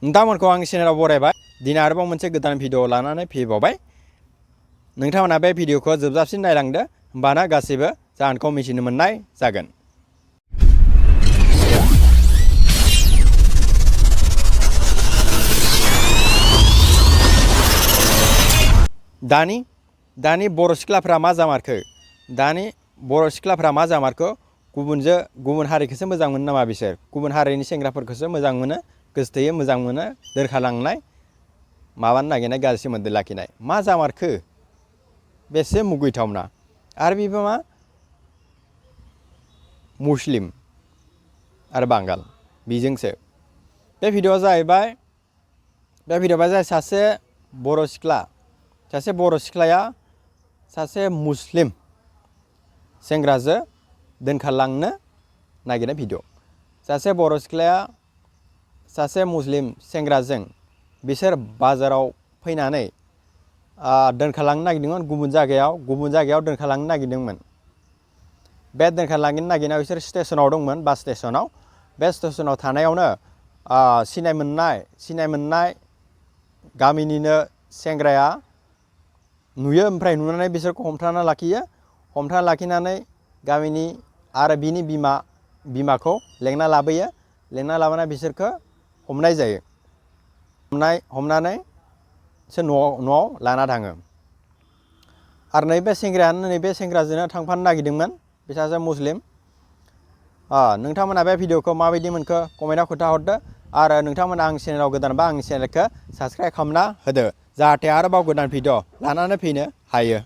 नोंथांमोनखौ आं चेनेलाव बरायबाय दिनै आरोबाव मोनसे गोदान भिडिअ लानानै फैबावबाय नोंथांमोना बे भिडिअखौ जोबजासिम नायलांदो होमबाना गासैबो जाहोनखौ मिथिनो मोननाय जागोन। दानि बर' सिख्लाफ्रा मा जामारखो दानि बर' सिख्लाफ्रा मा जामारखो गुबुन हारिखौसो मोजां मोनो नामा बिसोर गुबुन हारिनि सेंग्राफोरखौसो मोजां मोनो गोसोथोयो मोजां मोनो दोरखालांनाय माबानो नागिरनाय गाज्रि सोमोन्दो लाखिनाय मा जामारखो बेसे मुगैथावना आरो बेबो मा मुस्लिम आरो बांगाल बेजोंसो बे भिडिअआ जाहैबाय सासे बर' सिख्लाया सासे मुस्लिम सेंग्राजों दोनखारलांनो नागिरनाय भिडिअ सासे बर' सिख्लाया सासे मुस्लिम सेंग्राजों बिसोर बाजाराव फैनानै दोनखारलांनो नागिरदोंमोन गुबुन जायगायाव दोनखारलांनो नागिरदोंमोन बे दोनखारलांनो नागिरनायाव बिसोर स्टेशनाव दंमोन बास स्टेशनाव बे स्टेशनाव थानायावनो सिनाय मोननाय गामिनिनो सेंग्राया नुयो ओमफ्राय नुनानै बिसोरखौ हमथाना लाखिनानै गामिनि आरो बिनि बिमाखौ लेंना लाबोयो लेंना लाबोना बिसोरखौ हमनाय जायो हमनानै न'आव लाना थाङो आरो नैबे सेंग्राजोंनो थांफानो नागिरदोंमोन बे सासे मुस्लिम नोंथांमोना बे भिडिअखौ माबायदि मोनखो कमेन्टआव खोन्थाहरदो आरो नोंथांमोना आंनि चेनेलाव गोदानबा आंनि चेनेलखौ साबस्क्राइब खालामना होदो जाहाथे आरोबाव गोदान भिडिअ लानानै फैनो हायो।